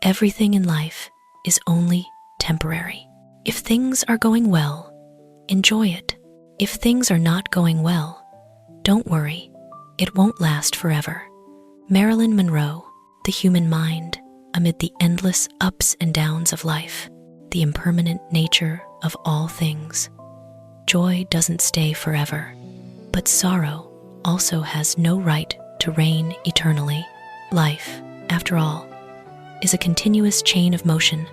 everything in life is only temporary. If things are going well, enjoy it. If things are not going well, don't worry. It won't last forever. Marilyn Monroe, The Human Mind, amid the endless ups and downs of life, the impermanent nature of all things. Joy doesn't stay forever, but sorrow also has no right to reign eternally. Life, after all, is a continuous chain of motion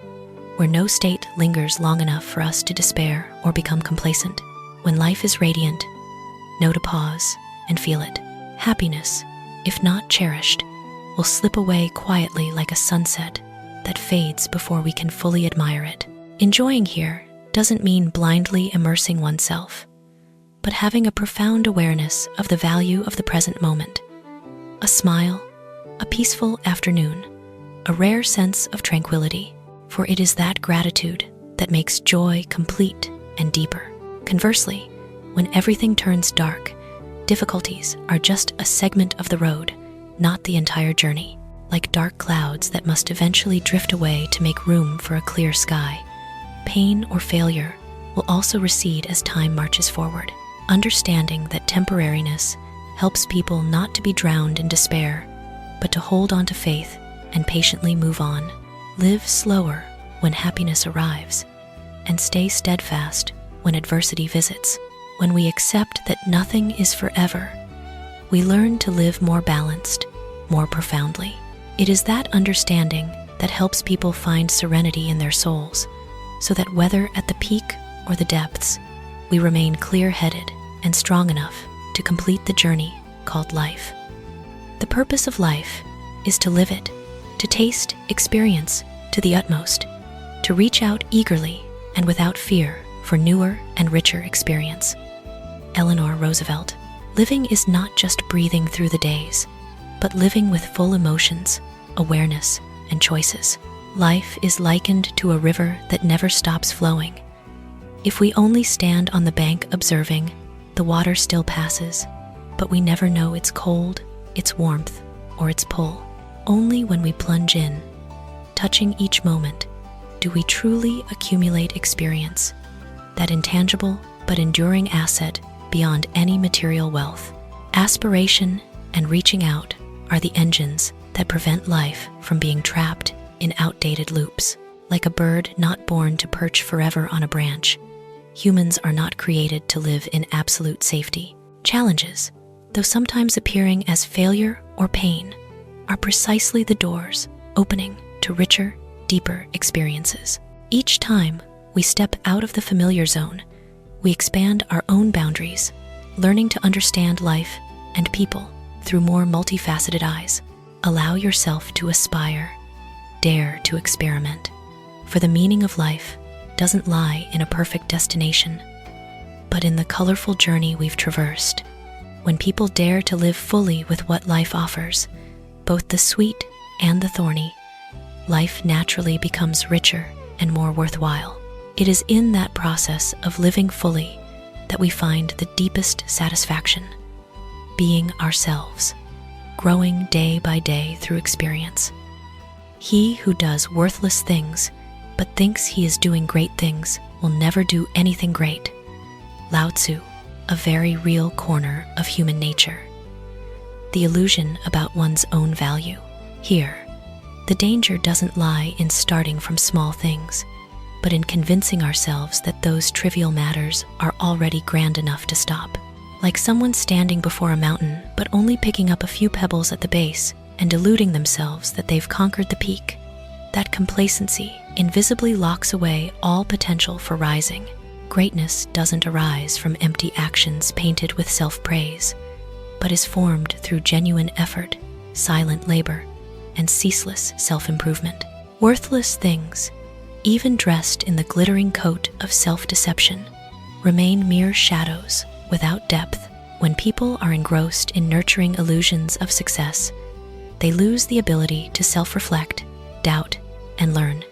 where no state lingers long enough for us to despair or become complacent. When life is radiant, know to pause and feel it. Happiness, if not cherished, will slip away quietly like a sunset that fades before we can fully admire it. Enjoying here doesn't mean blindly immersing oneself, but having a profound awareness of the value of the present moment. A smile, a peaceful afternoon, a rare sense of tranquility, for it is that gratitude that makes joy complete and deeper. Conversely, when everything turns dark, difficulties are just a segment of the road, not the entire journey. Like dark clouds that must eventually drift away to make room for a clear sky, pain or failure will also recede as time marches forward. Understanding that temporariness helps people not to be drowned in despair, but to hold on to faith and patiently move on. Live slower when happiness arrives, and stay steadfast when adversity visits. When we accept that nothing is forever, we learn to live more balanced, more profoundly. It is that understanding that helps people find serenity in their souls, so that whether at the peak or the depths, we remain clear-headed and strong enough to complete the journey called life. The purpose of life is to live it, to taste experience to the utmost, to reach out eagerly and without fear for newer and richer experience. Eleanor Roosevelt. Living is not just breathing through the days, but living with full emotions, awareness, and choices. Life is likened to a river that never stops flowing. If we only stand on the bank observing, the water still passes, but we never know its cold, its warmth, or its pull. Only when we plunge in, touching each moment, do we truly accumulate experience, that intangible but enduring asset beyond any material wealth. Aspiration and reaching out are the engines that prevent life from being trapped in outdated loops. Like a bird not born to perch forever on a branch, humans are not created to live in absolute safety. Challenges, though sometimes appearing as failure or pain, are precisely the doors opening to richer, deeper experiences. Each time we step out of the familiar zone, we expand our own boundaries, learning to understand life and people through more multifaceted eyes. Allow yourself to aspire, dare to experiment, for the meaning of life doesn't lie in a perfect destination, but in the colorful journey we've traversed. When people dare to live fully with what life offers, both the sweet and the thorny, life naturally becomes richer and more worthwhile. It is in that process of living fully that we find the deepest satisfaction, being ourselves, growing day by day through experience. He who does worthless things but thinks he is doing great things will never do anything great. Lao Tzu, a very real corner of human nature. The illusion about one's own value. Here, the danger doesn't lie in starting from small things, but in convincing ourselves that those trivial matters are already grand enough to stop. Like someone standing before a mountain but only picking up a few pebbles at the base and deluding themselves that they've conquered the peak. That complacency invisibly locks away all potential for rising. Greatness doesn't arise from empty actions painted with self-praise, but is formed through genuine effort, silent labor, and ceaseless self-improvement. Worthless things, even dressed in the glittering coat of self-deception, remain mere shadows without depth. When people are engrossed in nurturing illusions of success, they lose the ability to self-reflect, doubt, and learn.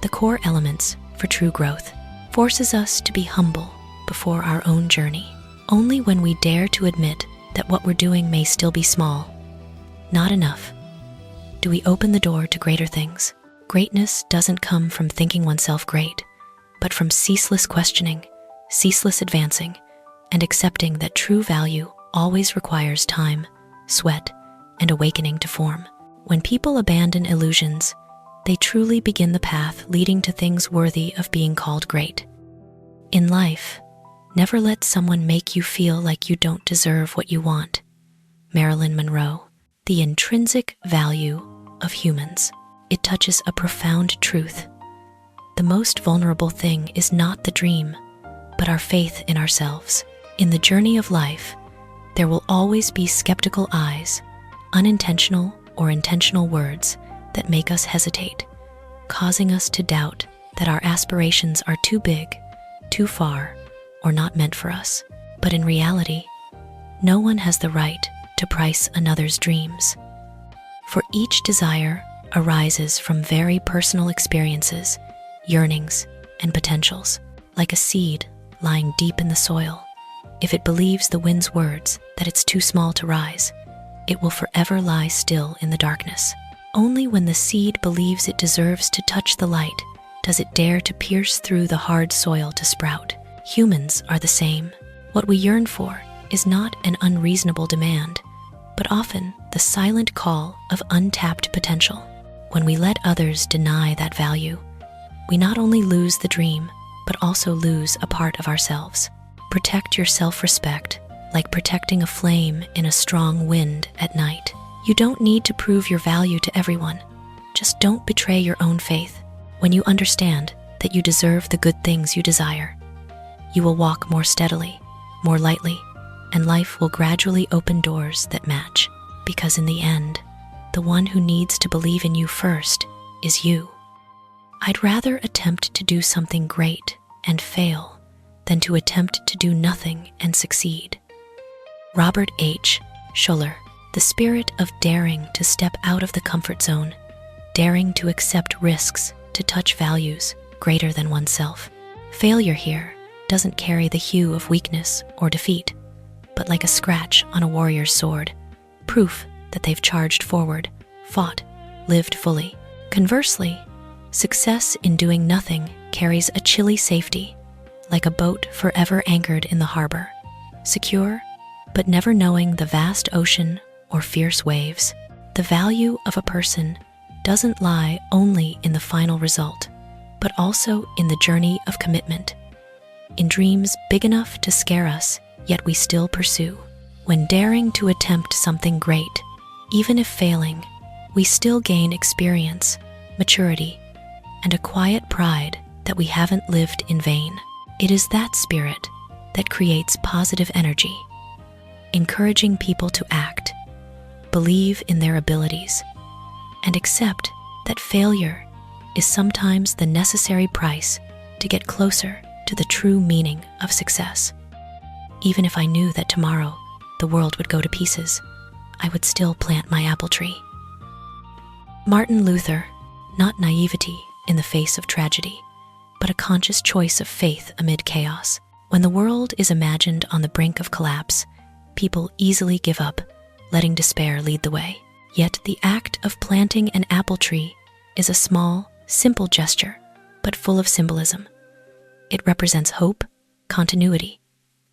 The core elements for true growth forces us to be humble before our own journey. Only when we dare to admit that what we're doing may still be small, not enough, do we open the door to greater things. Greatness doesn't come from thinking oneself great, but from ceaseless questioning, ceaseless advancing, and accepting that true value always requires time, sweat, and awakening to form. When people abandon illusions, they truly begin the path leading to things worthy of being called great. In life, never let someone make you feel like you don't deserve what you want. Marilyn Monroe. The intrinsic value of humans. It touches a profound truth. The most vulnerable thing is not the dream, but our faith in ourselves. In the journey of life, there will always be skeptical eyes, unintentional or intentional words that make us hesitate, causing us to doubt that our aspirations are too big, too far, or not meant for us. But in reality, no one has the right to price another's dreams. For each desire arises from very personal experiences, yearnings, and potentials. Like a seed lying deep in the soil, if it believes the wind's words that it's too small to rise, it will forever lie still in the darkness. Only when the seed believes it deserves to touch the light does it dare to pierce through the hard soil to sprout. Humans are the same. What we yearn for is not an unreasonable demand, but often the silent call of untapped potential. When we let others deny that value, we not only lose the dream, but also lose a part of ourselves. Protect your self-respect like protecting a flame in a strong wind at night. You don't need to prove your value to everyone. Just don't betray your own faith. When you understand that you deserve the good things you desire, you will walk more steadily, more lightly, and life will gradually open doors that match. Because in the end, the one who needs to believe in you first is you. I'd rather attempt to do something great and fail than to attempt to do nothing and succeed. Robert H. Schuller. The spirit of daring to step out of the comfort zone, daring to accept risks, to touch values greater than oneself. Failure here doesn't carry the hue of weakness or defeat, but like a scratch on a warrior's sword, proof that they've charged forward, fought, lived fully. Conversely, success in doing nothing carries a chilly safety, like a boat forever anchored in the harbor, secure, but never knowing the vast ocean or fierce waves. The value of a person doesn't lie only in the final result, but also in the journey of commitment, in dreams big enough to scare us, yet we still pursue. When daring to attempt something great, even if failing, we still gain experience, maturity, and a quiet pride that we haven't lived in vain. It is that spirit that creates positive energy, encouraging people to act, believe in their abilities, and accept that failure is sometimes the necessary price to get closer to the true meaning of success. Even if I knew that tomorrow the world would go to pieces, I would still plant my apple tree. Martin Luther. Not naivety in the face of tragedy, but a conscious choice of faith amid chaos. When the world is imagined on the brink of collapse, people easily give up, letting despair lead the way. Yet the act of planting an apple tree is a small, simple gesture, but full of symbolism. It represents hope, continuity,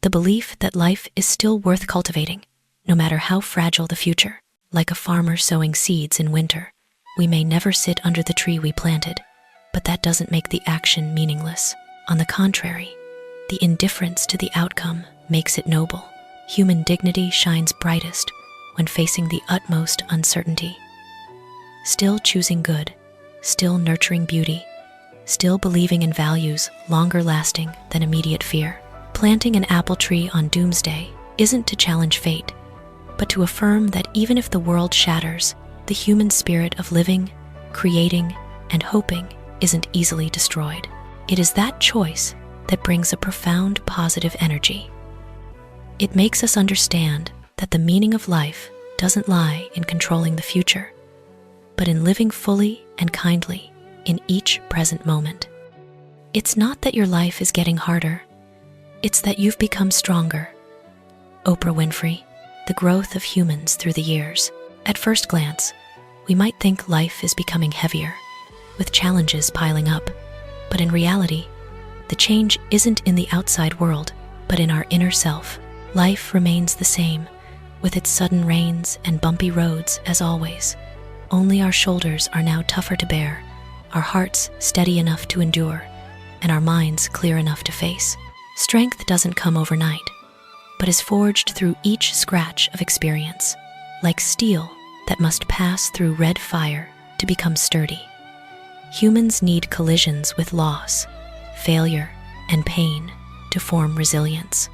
the belief that life is still worth cultivating, no matter how fragile the future. Like a farmer sowing seeds in winter, we may never sit under the tree we planted, but that doesn't make the action meaningless. On the contrary, the indifference to the outcome makes it noble. Human dignity shines brightest when facing the utmost uncertainty. Still choosing good, still nurturing beauty, still believing in values longer lasting than immediate fear. Planting an apple tree on doomsday isn't to challenge fate, but to affirm that even if the world shatters, the human spirit of living, creating, and hoping isn't easily destroyed. It is that choice that brings a profound positive energy. It makes us understand that the meaning of life doesn't lie in controlling the future, but in living fully and kindly in each present moment. It's not that your life is getting harder, it's that you've become stronger. Oprah Winfrey. The growth of humans through the years. At first glance, we might think life is becoming heavier, with challenges piling up. But in reality, the change isn't in the outside world, but in our inner self. Life remains the same, with its sudden rains and bumpy roads as always. Only our shoulders are now tougher to bear, our hearts steady enough to endure, and our minds clear enough to face. Strength doesn't come overnight, but is forged through each scratch of experience, like steel that must pass through red fire to become sturdy. Humans need collisions with loss, failure, and pain to form resilience.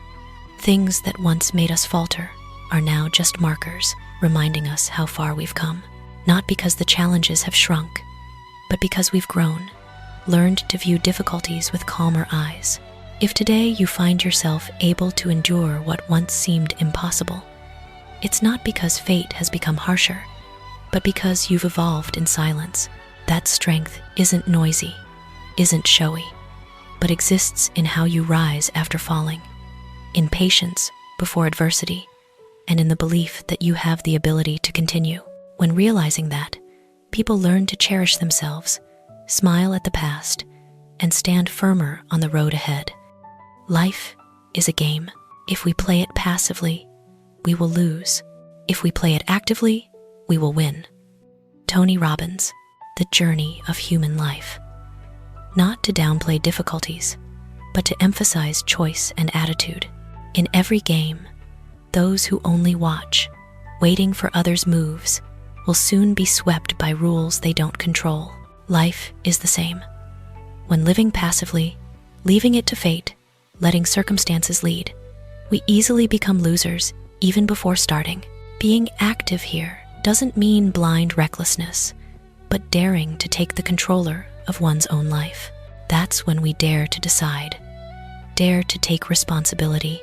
Things that once made us falter are now just markers reminding us how far we've come, not because the challenges have shrunk, but because we've grown, learned to view difficulties with calmer eyes. If today you find yourself able to endure what once seemed impossible, it's not because fate has become harsher, but because you've evolved in silence. That strength isn't noisy, isn't showy, but exists in how you rise after falling, in patience before adversity, and in the belief that you have the ability to continue. When realizing that, people learn to cherish themselves, smile at the past, and stand firmer on the road ahead. Life is a game. If we play it passively, we will lose. If we play it actively, we will win. Tony Robbins, The Journey of Human Life. Not to downplay difficulties, but to emphasize choice and attitude. In every game, those who only watch, waiting for others' moves, will soon be swept by rules they don't control. Life is the same. When living passively, leaving it to fate, letting circumstances lead, we easily become losers even before starting. Being active here doesn't mean blind recklessness, but daring to take the controller of one's own life. That's when we dare to decide, dare to take responsibility,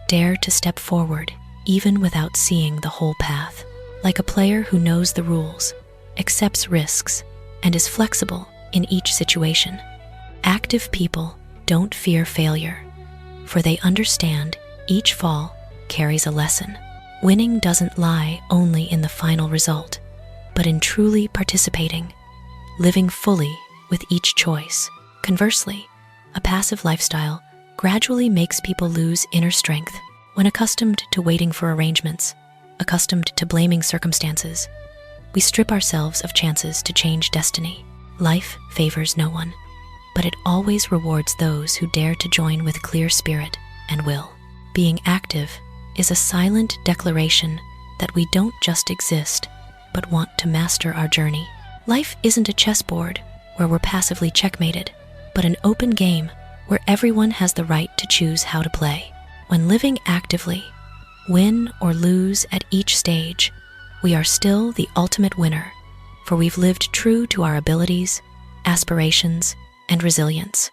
dare to step forward even without seeing the whole path. Like a player who knows the rules, accepts risks, and is flexible in each situation. Active people don't fear failure, for they understand each fall carries a lesson. Winning doesn't lie only in the final result, but in truly participating, living fully with each choice. Conversely, a passive lifestyle gradually makes people lose inner strength. When accustomed to waiting for arrangements, accustomed to blaming circumstances, we strip ourselves of chances to change destiny. Life favors no one, but it always rewards those who dare to join with clear spirit and will. Being active is a silent declaration that we don't just exist, but want to master our journey. Life isn't a chessboard where we're passively checkmated, but an open game where everyone has the right to choose how to play. When living actively, win or lose at each stage, we are still the ultimate winner, for we've lived true to our abilities, aspirations, and resilience.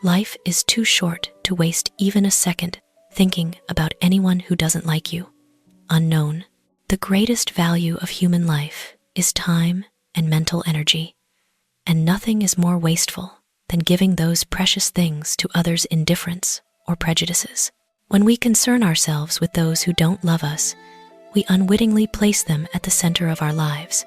Life is too short to waste even a second thinking about anyone who doesn't like you. Unknown. The greatest value of human life is time and mental energy, and nothing is more wasteful than giving those precious things to others' indifference or prejudices. When we concern ourselves with those who don't love us, we unwittingly place them at the center of our lives,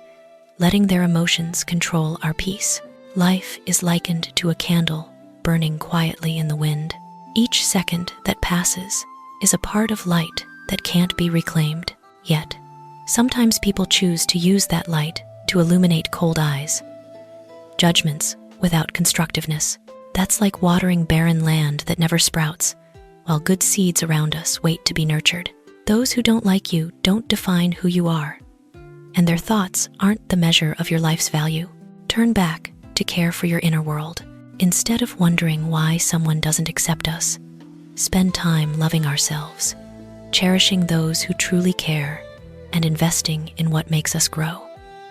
letting their emotions control our peace. Life is likened to a candle burning quietly in the wind. Each second that passes is a part of light that can't be reclaimed. Yet, sometimes people choose to use that light to illuminate cold eyes, judgments without constructiveness. That's like watering barren land that never sprouts, while good seeds around us wait to be nurtured. Those who don't like you don't define who you are, and their thoughts aren't the measure of your life's value. Turn back to care for your inner world. Instead of wondering why someone doesn't accept us, spend time loving ourselves, cherishing those who truly care, and investing in what makes us grow.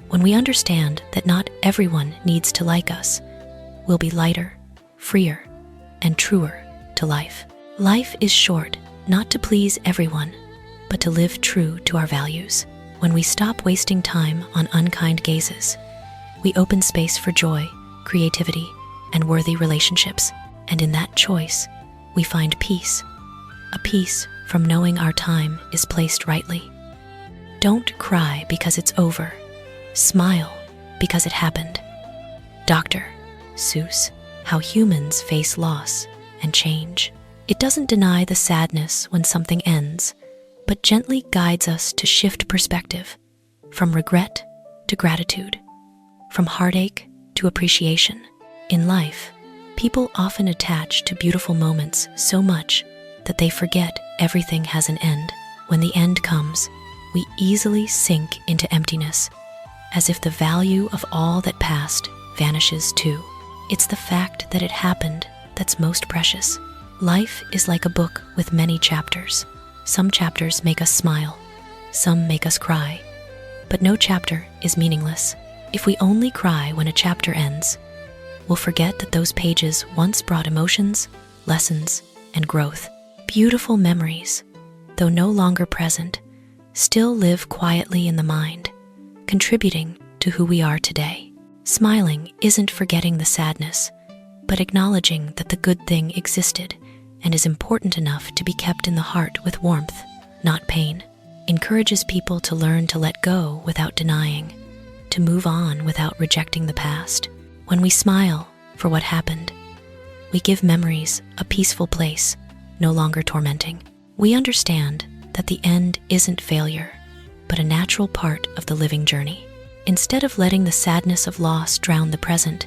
When we understand that not everyone needs to like us, we'll be lighter, freer, and truer to life. Life is short, not to please everyone, but to live true to our values. When we stop wasting time on unkind gazes, we open space for joy, creativity, and worthy relationships. And in that choice, we find peace, a peace from knowing our time is placed rightly. Don't cry because it's over. Smile because it happened. Dr. Seuss, How Humans Face Loss and Change. It doesn't deny the sadness when something ends, but gently guides us to shift perspective, from regret to gratitude, from heartache to appreciation. In life, people often attach to beautiful moments so much that they forget everything has an end. When the end comes, we easily sink into emptiness, as if the value of all that passed vanishes too. It's the fact that it happened that's most precious. Life is like a book with many chapters. Some chapters make us smile, some make us cry, but no chapter is meaningless. If we only cry when a chapter ends, we'll forget that those pages once brought emotions, lessons, and growth. Beautiful memories, though no longer present, still live quietly in the mind, contributing to who we are today. Smiling isn't forgetting the sadness, but acknowledging that the good thing existed and is important enough to be kept in the heart with warmth, not pain. Encourages people to learn to let go without denying, to move on without rejecting the past. When we smile for what happened, we give memories a peaceful place, no longer tormenting. We understand that the end isn't failure, but a natural part of the living journey. Instead of letting the sadness of loss drown the present,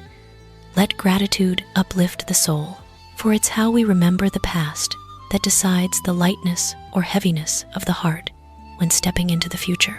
let gratitude uplift the soul, for it's how we remember the past that decides the lightness or heaviness of the heart when stepping into the future.